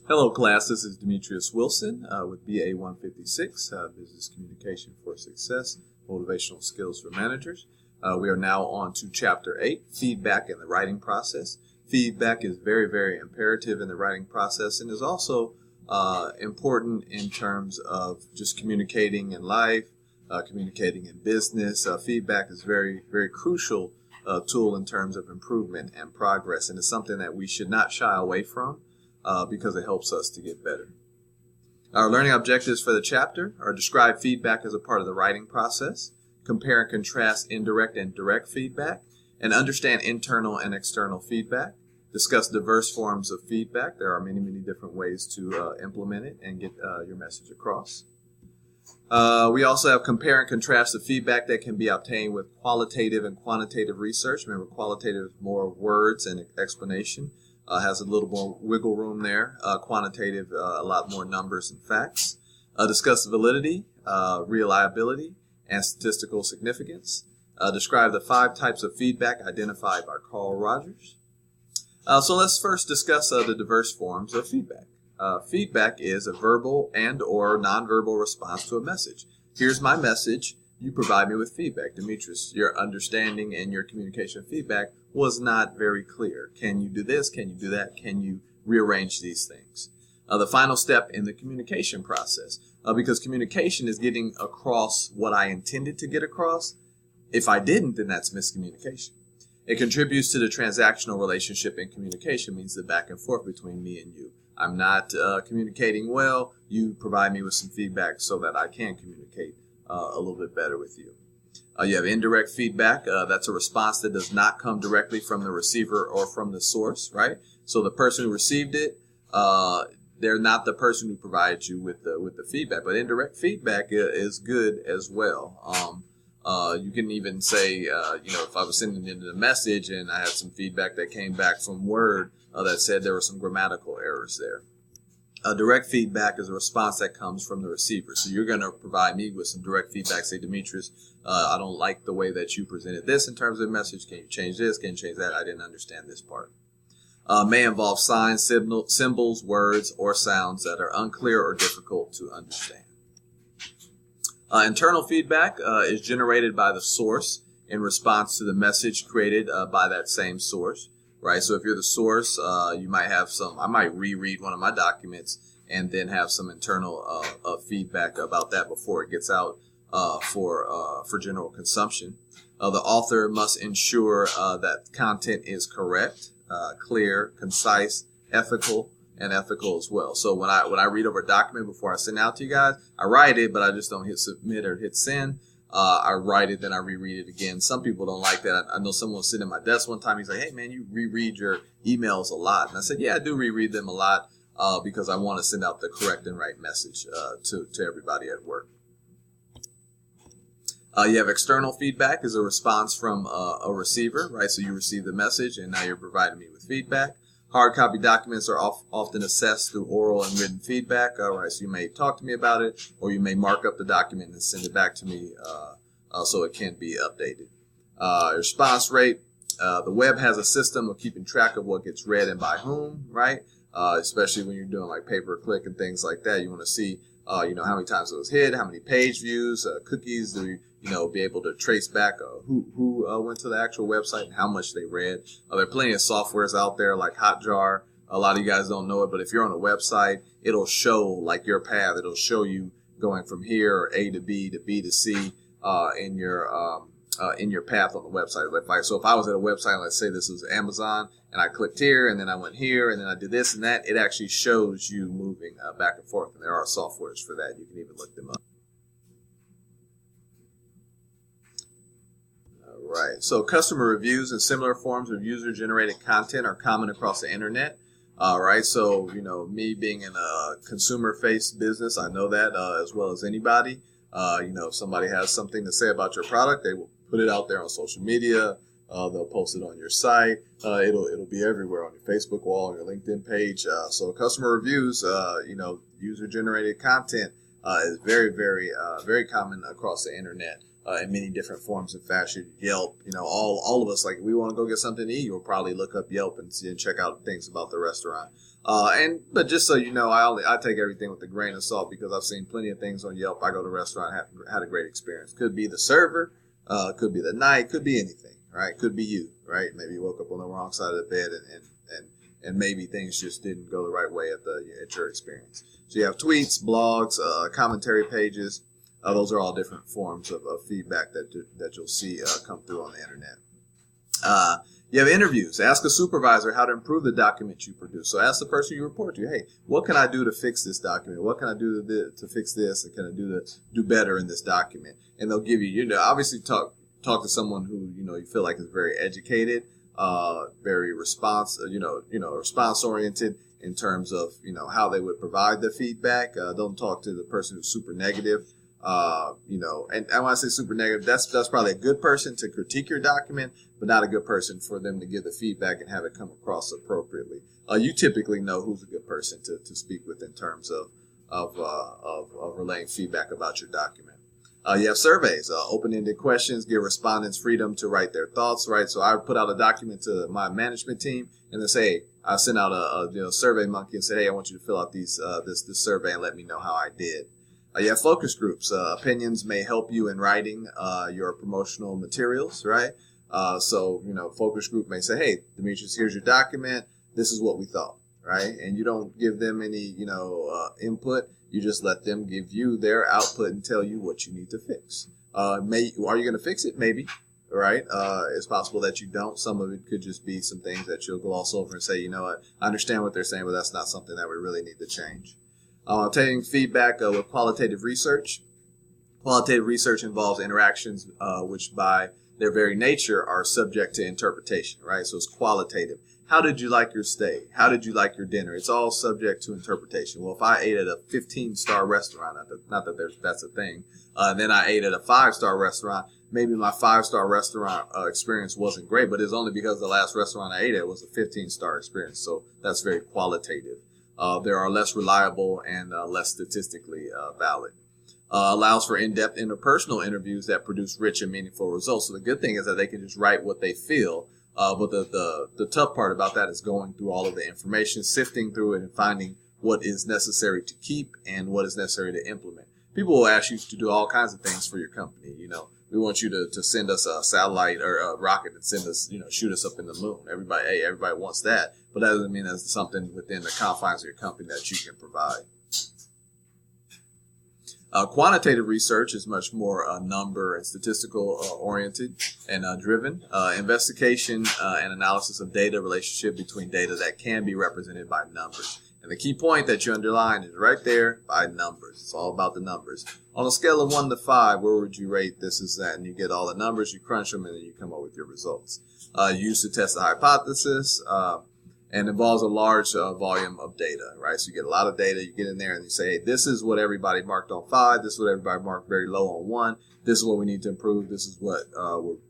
Hello, class. This is Demetrius Wilson with BA 156, Business Communication for Success, Motivational Skills for Managers. We are now on to Chapter 8, Feedback in the Writing Process. Feedback is very, very imperative in the writing process and is also important in terms of just communicating in life, communicating in business. Feedback is very, very crucial tool in terms of improvement and progress, and it's something that we should not shy away from. Because it helps us to get better. Our learning objectives for the chapter are describe feedback as a part of the writing process, compare and contrast indirect and direct feedback, and understand internal and external feedback, discuss diverse forms of feedback. There are many, many different ways to implement it and get your message across. We also have compare and contrast the feedback that can be obtained with qualitative and quantitative research. Remember, qualitative is more words and explanation. Has a little more wiggle room there. Quantitative, a lot more numbers and facts. Discuss validity, reliability, and statistical significance. Describe the 5 types of feedback identified by Carl Rogers. So let's first discuss the diverse forms of feedback. Feedback is a verbal and or nonverbal response to a message. Here's my message. You provide me with feedback. Demetrius, your understanding and your communication feedback was not very clear. Can you do this? Can you do that? Can you rearrange these things? The final step in the communication process, because communication is getting across what I intended to get across. If I didn't, then that's miscommunication. It contributes to the transactional relationship in communication, means the back and forth between me and you. I'm not communicating well. You provide me with some feedback so that I can communicate a little bit better with you. You have indirect feedback. That's a response that does not come directly from the receiver or from the source, right? So the person who received it, they're not the person who provided you with the feedback. But indirect feedback is good as well. You can even say, if I was sending in a message and I had some feedback that came back from Word that said there were some grammatical errors there. Direct feedback is a response that comes from the receiver. So you're going to provide me with some direct feedback. Say, Demetrius, I don't like the way that you presented this in terms of message. Can you change this? Can you change that? I didn't understand this part. May involve signs, symbols, words, or sounds that are unclear or difficult to understand. Internal feedback is generated by the source in response to the message created by that same source. Right, so if you're the source, you might have I might reread one of my documents and then have some internal feedback about that before it gets out for general consumption. The author must ensure that content is correct, clear, concise, ethical, and ethical as well. So when I read over a document before I send it out to you guys, I write it, but I just don't hit submit or hit send. I write it, then I reread it again. Some people don't like that. I know someone was sitting at my desk one time. He's like, hey, man, you reread your emails a lot. And I said, yeah, I do reread them a lot because I want to send out the correct and right message to everybody at work. You have external feedback is a response from a receiver, right? So you receive the message, and now you're providing me with feedback. Hard copy documents are often assessed through oral and written feedback. All right, so you may talk to me about it, or you may mark up the document and send it back to me so it can be updated. Response rate. The web has a system of keeping track of what gets read and by whom, right? Especially when you're doing like pay-per-click and things like that. You want to see, how many times it was hit, how many page views, cookies. Do you, be able to trace back who went to the actual website and how much they read. There are plenty of softwares out there like Hotjar. A lot of you guys don't know it, but if you're on a website, it'll show like your path. It'll show you going from here, or A to B to C, in your path on the website. So if I was at a website, let's say this was Amazon, and I clicked here, and then I went here, and then I did this and that, it actually shows you moving back and forth. And there are softwares for that. You can even look them up. Right. So customer reviews and similar forms of user-generated content are common across the internet. Right. So, me being in a consumer-faced business, I know that as well as anybody. If somebody has something to say about your product, they will put it out there on social media. They'll post it on your site. It'll be everywhere on your Facebook wall, on your LinkedIn page. So customer reviews, user-generated content is very, very, very common across the internet. In many different forms and fashion. Yelp, all of us, like, we want to go get something to eat, you'll probably look up Yelp and check out things about the restaurant. But just so you know, I take everything with a grain of salt because I've seen plenty of things on Yelp. I go to a restaurant, had a great experience. Could be the server, could be the night, could be anything, right? Could be you, right? Maybe you woke up on the wrong side of the bed and maybe things just didn't go the right way at your experience. So you have tweets, blogs, commentary pages. Those are all different forms of feedback that you'll see come through on the internet. You have interviews. Ask a supervisor how to improve the document you produce. So ask the person you report to, hey, what can I do to fix this document? What can I do to fix this? And can I do better in this document? And they'll give you, obviously talk to someone who, you feel like is very educated, very response oriented in terms of, how they would provide the feedback. Don't talk to the person who's super negative. And when I say super negative, that's probably a good person to critique your document, but not a good person for them to give the feedback and have it come across appropriately. You typically know who's a good person to speak with in terms of relaying feedback about your document. You have surveys, open-ended questions, give respondents freedom to write their thoughts, right? So I put out a document to my management team and they say, hey, I sent out a survey monkey and said, hey, I want you to fill out this survey and let me know how I did. You have focus groups. Opinions may help you in writing your promotional materials, right? So focus group may say, hey, Demetrius, here's your document. This is what we thought, right? And you don't give them any, input. You just let them give you their output and tell you what you need to fix. Are you going to fix it? Maybe, right? It's possible that you don't. Some of it could just be some things that you'll gloss over and say, you know what, I understand what they're saying, but that's not something that we really need to change. Taking feedback with qualitative research. Qualitative research involves interactions which by their very nature are subject to interpretation, right? So it's qualitative. How did you like your stay? How did you like your dinner? It's all subject to interpretation. Well, if I ate at a 15-star restaurant, not that that's a thing, then I ate at a 5-star restaurant, maybe my 5-star restaurant experience wasn't great, but it's only because the last restaurant I ate at was a 15-star experience. So that's very qualitative. There are less reliable and less statistically valid. Allows for in-depth interpersonal interviews that produce rich and meaningful results. So the good thing is that they can just write what they feel. But the tough part about that is going through all of the information, sifting through it and finding what is necessary to keep and what is necessary to implement. People will ask you to do all kinds of things for your company. We want you to send us a satellite or a rocket and send us, shoot us up in the moon. Everybody wants that. But that doesn't mean that's something within the confines of your company that you can provide. Quantitative research is much more number and statistical oriented and driven. Investigation and analysis of data, relationship between data that can be represented by numbers. And the key point that you underline is right there by numbers. It's all about the numbers. On a scale of 1 to 5, where would you rate this is that? And you get all the numbers, you crunch them, and then you come up with your results. Used to test a hypothesis. And involves a large volume of data, right? So you get a lot of data, you get in there and you say, hey, this is what everybody marked on 5, this is what everybody marked very low on 1, this is what we need to improve, this is what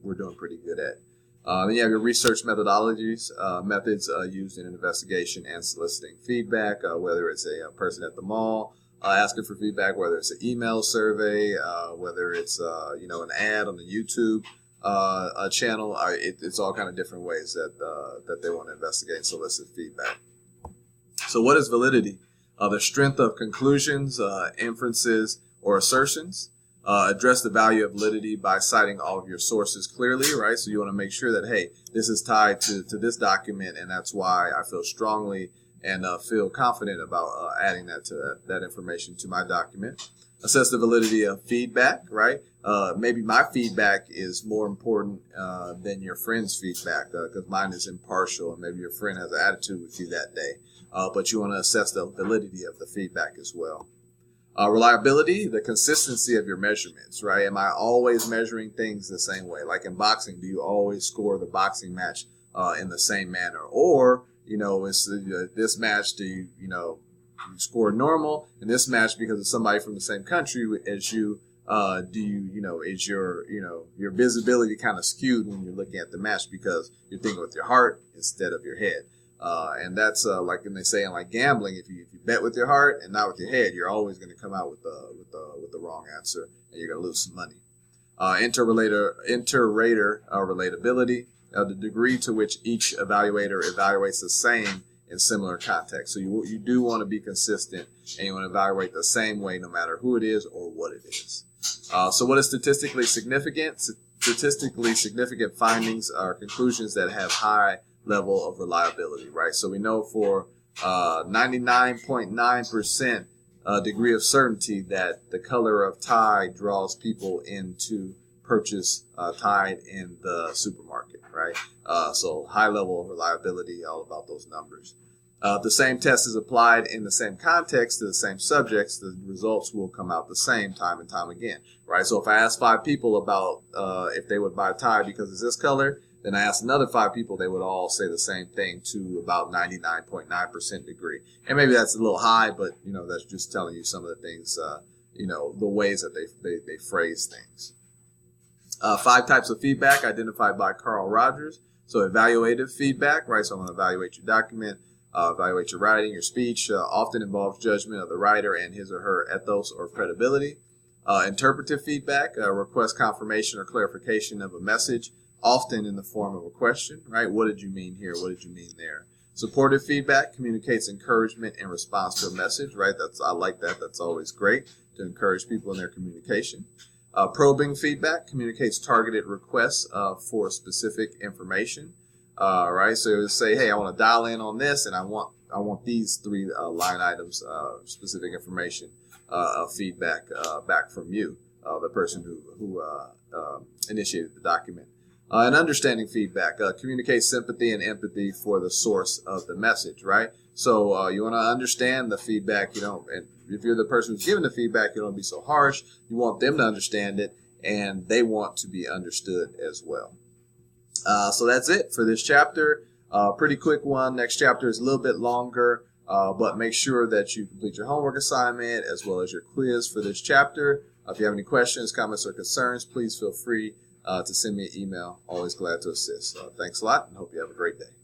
we're doing pretty good at. Then you have your research methodologies, methods used in an investigation and soliciting feedback, whether it's a person at the mall asking for feedback, whether it's an email survey, whether it's an ad on the YouTube a channel. It's all kind of different ways that they want to investigate and solicit feedback. So what is validity? The strength of conclusions, inferences, or assertions. Address the value of validity by citing all of your sources clearly, right? So you want to make sure that, hey, this is tied to this document, and that's why I feel strongly and feel confident about adding that information to my document. Assess the validity of feedback, right? Maybe my feedback is more important than your friend's feedback because mine is impartial and maybe your friend has an attitude with you that day. But you want to assess the validity of the feedback as well. Reliability, the consistency of your measurements, right? Am I always measuring things the same way? Like in boxing, do you always score the boxing match in the same manner? Or, it's this match, do you score normal, in this match because it's somebody from the same country as you, is your visibility kind of skewed when you're looking at the match because you're thinking with your heart instead of your head. And that's like when they say in like gambling, if you bet with your heart and not with your head, you're always going to come out with the wrong answer and you're going to lose some money. Inter-rater relatability, the degree to which each evaluator evaluates the same in similar contexts. So you do want to be consistent, and you want to evaluate the same way no matter who it is or what it is. So what is statistically significant? Statistically significant findings are conclusions that have high level of reliability, right? So we know for 99.9% degree of certainty that the color of Tide draws people into purchase Tide in the supermarket, right? So high level of reliability, all about those numbers. If the same test is applied in the same context to the same subjects, the results will come out the same time and time again, right? So if I ask 5 people about if they would buy Tide because it's this color, then I asked another 5 people, they would all say the same thing to about 99.9% degree. And maybe that's a little high, but, that's just telling you some of the things, the ways that they phrase things. 5 types of feedback identified by Carl Rogers. So evaluative feedback, right? So I'm going to evaluate your document, evaluate your writing, your speech, often involves judgment of the writer and his or her ethos or credibility. Interpretive feedback, request confirmation or clarification of a message, often in the form of a question, right? What did you mean here? What did you mean there? Supportive feedback communicates encouragement in response to a message, right? I like that. That's always great to encourage people in their communication. Probing feedback communicates targeted requests for specific information, right? So it would say, hey, I want to dial in on this, and I want these 3 line items, specific information, feedback back from you, the person who initiated the document. And understanding feedback communicates sympathy and empathy for the source of the message, right? So you want to understand the feedback, and if you're the person who's giving the feedback, you don't be so harsh. You want them to understand it, and they want to be understood as well. So that's it for this chapter. Pretty quick one. Next chapter is a little bit longer, but make sure that you complete your homework assignment as well as your quiz for this chapter. If you have any questions, comments, or concerns, please feel free to send me an email. Always glad to assist. Thanks a lot, and hope you have a great day.